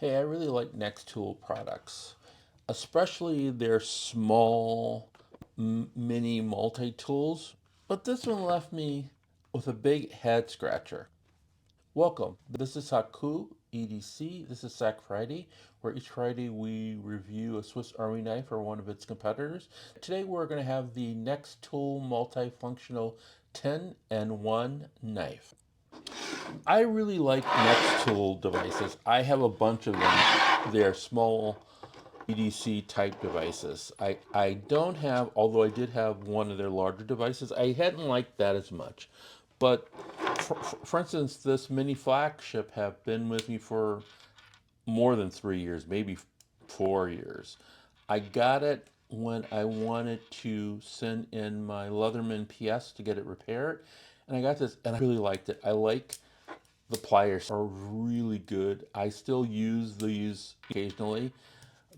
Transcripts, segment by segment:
Hey, I really like NexTool products, especially their small mini multi-tools, but this one left me with a big head scratcher. Welcome. This is Haku EDC. This is Sac Friday, where each Friday we review a Swiss Army knife or one of its competitors. Today we're going to have the NexTool Multifunctional 10 and 1 knife. I really like NexTool devices. I have a bunch of them. They're small EDC type devices. I don't have, although I did have one of their larger devices, I hadn't liked that as much. But for instance, this mini flagship have been with me for more than 3 years, maybe 4 years. I got it when I wanted to send in my Leatherman PS to get it repaired. And I got this and I really liked it. I like the pliers are really good. I still use these occasionally.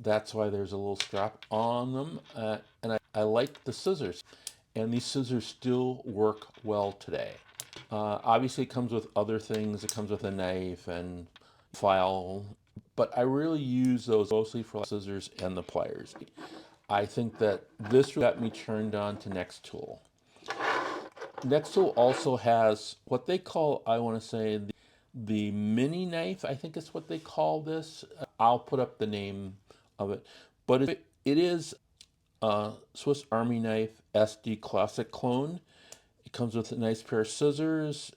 That's why there's a little strap on them. And I like the scissors. And these scissors still work well today. Obviously, it comes with other things. It comes with a knife and file. But I really use those mostly for scissors and the pliers. I think that this got me turned on to NexTool. NexTool also has what they call, I want to say, the mini knife. I think is what they call this. I'll put up the name of it. But it is a Swiss Army knife SD Classic clone. It comes with a nice pair of scissors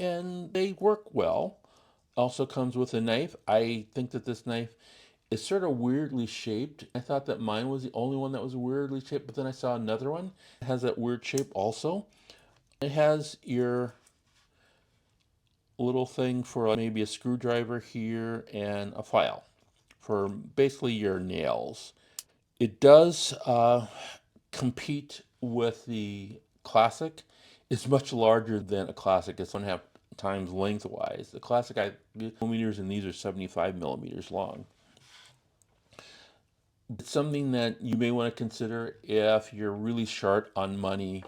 and they work well. Also comes with a knife. I think that this knife is sort of weirdly shaped. I thought that mine was the only one that was weirdly shaped, but then I saw another one. It has that weird shape also. It has your little thing for maybe a screwdriver here and a file for basically your nails. It does compete with the Classic. It's much larger than a Classic. It's 1.5 times lengthwise. The Classic, millimeters, and these are 75 millimeters long. It's something that you may want to consider if you're really short on money.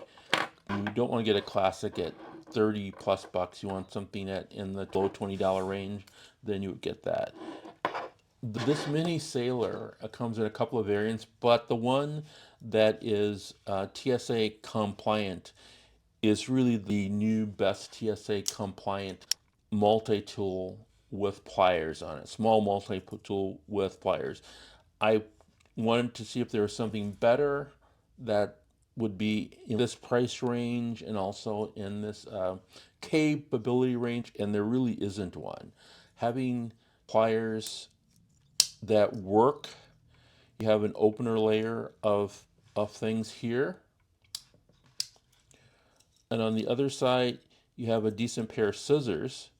You don't want to get a Classic at 30 plus bucks. You want something at in the low $20 range, then you would get that. This mini Sailor comes in a couple of variants, but the one that is TSA compliant is really the new best TSA compliant multi-tool with pliers on it. Small multi-tool with pliers. I wanted to see if there was something better that would be in this price range and also in this capability range, and there really isn't one. Having pliers that work, you have an opener layer of things here, and on the other side you have a decent pair of scissors.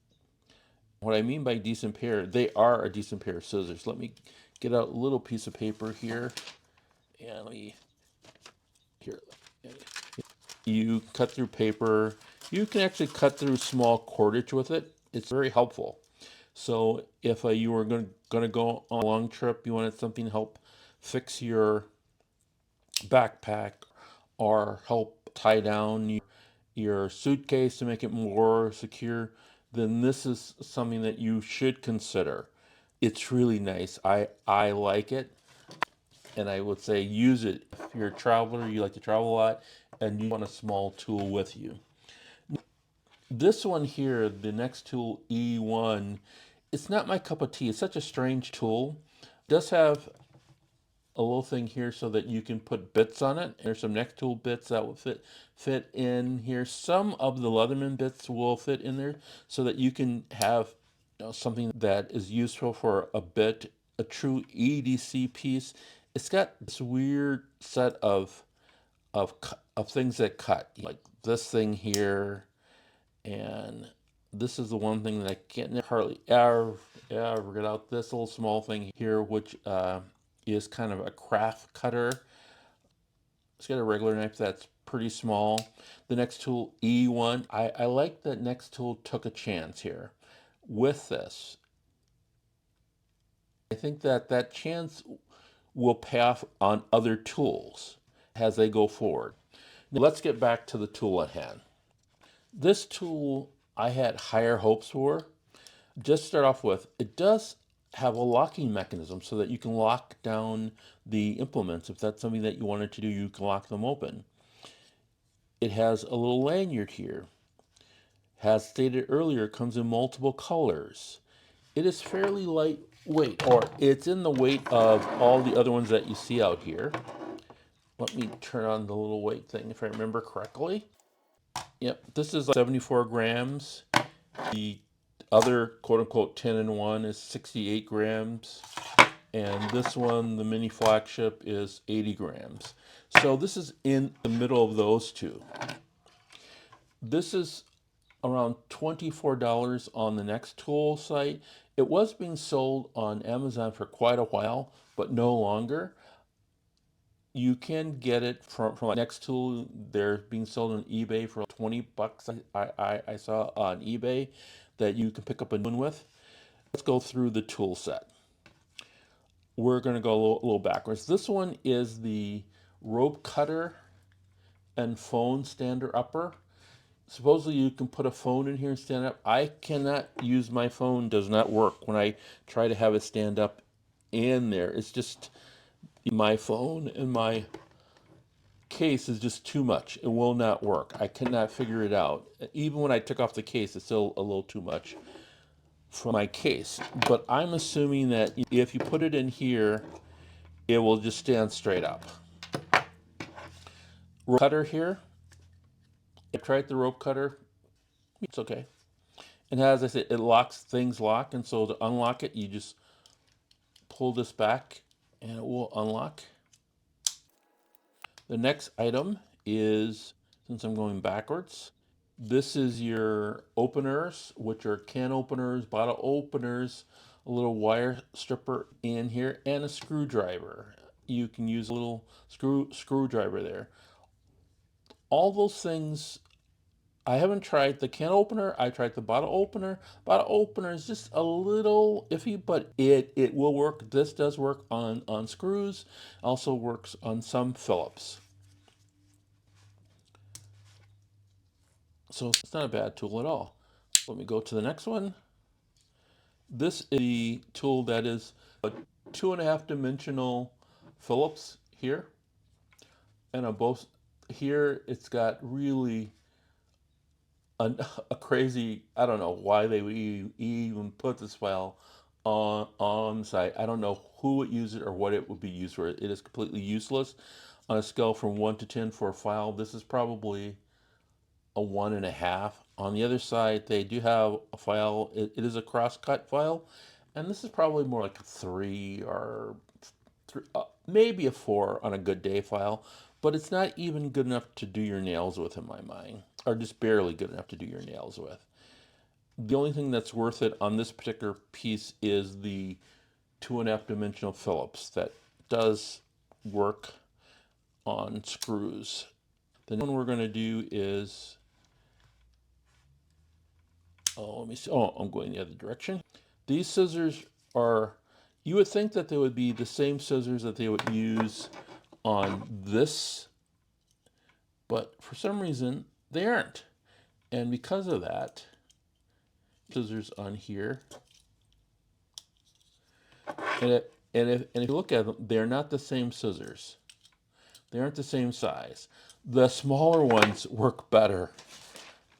What I mean by decent pair, they are a decent pair of scissors. Let me get out a little piece of paper here, and let me here. You cut through paper. You can actually cut through small cordage with it. It's very helpful. So if you were going to go on a long trip, you wanted something to help fix your backpack or help tie down your suitcase to make it more secure, then this is something that you should consider. It's really nice. I like it, and I would say use it if you're a traveler, you like to travel a lot, and you want a small tool with you. This one here, the NexTool E1, it's not my cup of tea. It's such a strange tool. It does have a little thing here so that you can put bits on it. There's some NexTool bits that will fit in here. Some of the Leatherman bits will fit in there so that you can have something that is useful for a bit, a true EDC piece. It's got this weird set of of things that cut, like this thing here, and this is the one thing that I can't hardly ever get out. This little small thing here, which is kind of a craft cutter. It's got a regular knife that's pretty small. The NexTool E1, I like that NexTool took a chance here with this. I think that that chance will pay off on other tools as they go forward. Now let's get back to the tool at hand. This tool I had higher hopes for. Just start off with, it does have a locking mechanism so that you can lock down the implements. If that's something that you wanted to do, you can lock them open. It has a little lanyard here. As stated earlier, it comes in multiple colors. It is fairly lightweight, or it's in the weight of all the other ones that you see out here. Let me turn on the little weight thing if I remember correctly. Yep, this is like 74 grams. The other quote-unquote 10-in-1 is 68 grams. And this one, the mini flagship, is 80 grams. So this is in the middle of those two. This is around $24 on the NexTool site. It was being sold on Amazon for quite a while, but no longer. You can get it from NexTool. They're being sold on eBay for 20 bucks. I saw on eBay that you can pick up a new one with. Let's go through the tool set. We're going to go a little backwards. This one is the rope cutter and phone stander upper. Supposedly you can put a phone in here and stand up. I cannot use my phone, does not work when I try to have it stand up in there. It's just my phone and my case is just too much. It will not work. I cannot figure it out. Even when I took off the case, it's still a little too much for my case. But I'm assuming that if you put it in here, it will just stand straight up. Rope cutter here. I tried the rope cutter. It's okay. And as I said, it locks, things lock, and so to unlock it, you just pull this back and it will unlock. The next item is, since I'm going backwards, this is your openers, which are can openers, bottle openers, a little wire stripper in here, and a screwdriver. You can use a little screwdriver there. All those things, I haven't tried the can opener. I tried the bottle opener. Bottle opener is just a little iffy, but it will work. This does work on screws. Also works on some Phillips. So it's not a bad tool at all. Let me go to the next one. This is the tool that is a 2.5 dimensional Phillips here. And on both here, it's got really a crazy, I don't know why they would even put this file on site. I don't know who would use it or what it would be used for. It is completely useless. On a scale from 1 to 10 for a file, this is probably a 1.5. On the other side, they do have a file. It is a cross-cut file, and this is probably more like a 3 or maybe a 4 on a good day file, but it's not even good enough to do your nails with in my mind, or just barely good enough to do your nails with. The only thing that's worth it on this particular piece is the 2.5 dimensional Phillips that does work on screws. The next one we're going to do is, let me see. Oh, I'm going the other direction. These scissors are, you would think that they would be the same scissors that they would use on this, but for some reason they aren't. And because of that, scissors on here, and if you look at them, they're not the same scissors. They aren't the same size. The smaller ones work better.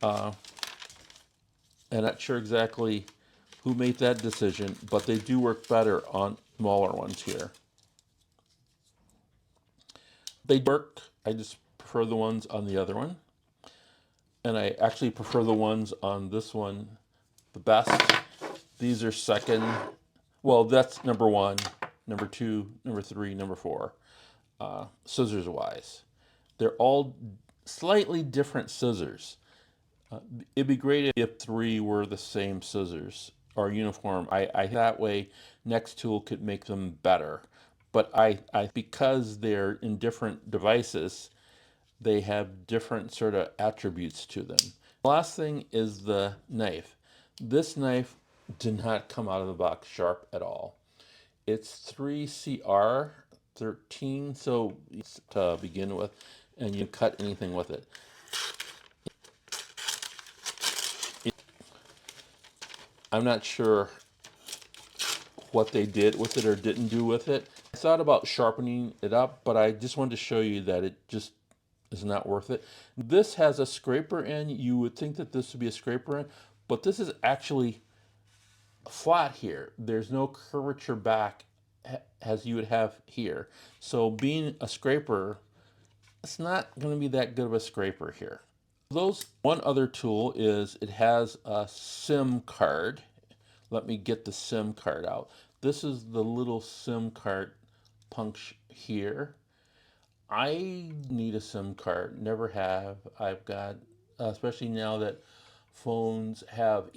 I'm not sure exactly who made that decision, but they do work better on smaller ones here. They work. I just prefer the ones on the other one. And I actually prefer the ones on this one the best. These are second. Well, that's number 1, number 2, number 3, number 4, scissors wise. They're all slightly different scissors. It'd be great if 3 were the same scissors or uniform. I that way NexTool could make them better. But I because they're in different devices, they have different sort of attributes to them. The last thing is the knife. This knife did not come out of the box sharp at all. It's 3CR13, so to begin with, and you cut anything with it. I'm not sure what they did with it or didn't do with it. I thought about sharpening it up, but I just wanted to show you that it just is not worth it. This has a scraper end. You would think that this would be a scraper end, but this is actually flat here. There's no curvature back as you would have here. So being a scraper, it's not going to be that good of a scraper here. One other tool is it has a SIM card. Let me get the SIM card out. This is the little SIM card punch here. I need a SIM card, never have. I've got, especially now that phones have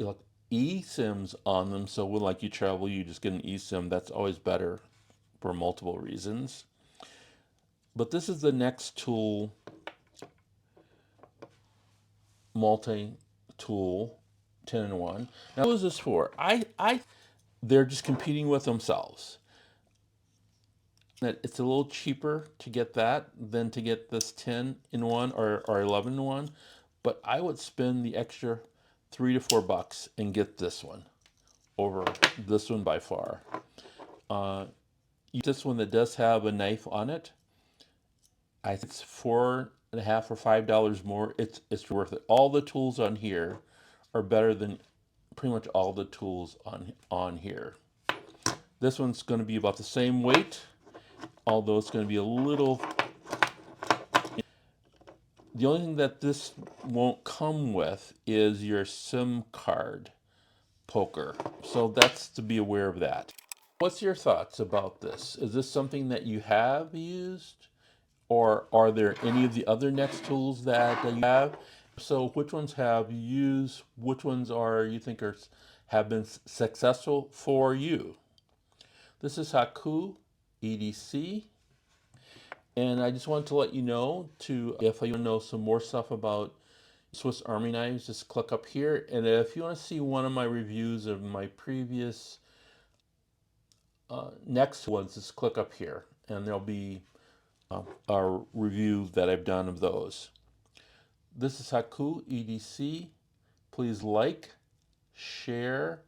eSIMs on them, so when like you travel, you just get an eSIM. That's always better for multiple reasons. But this is the NexTool multi-tool 10-in-1. Now, what is this for? They're just competing with themselves. It's a little cheaper to get that than to get this 10-in-1 or 11-in-1, but I would spend the extra $3 to $4 and get this one over this one by far. This one that does have a knife on it, I think it's $4.50 or $5 more. It's worth it. All the tools on here are better than pretty much all the tools on here. This one's going to be about the same weight, although it's going to be a little. The only thing that this won't come with is your SIM card poker. So that's to be aware of that. What's your thoughts about this? Is this something that you have used? Or are there any of the other NexTools that you have? So which ones have you used? Which ones are you think have been successful for you? This is Haku EDC. And I just wanted to let you know if you want to know some more stuff about Swiss Army knives, just click up here. And if you want to see one of my reviews of my previous next ones, just click up here. And there'll be a review that I've done of those. This is Haku EDC. Please like, share,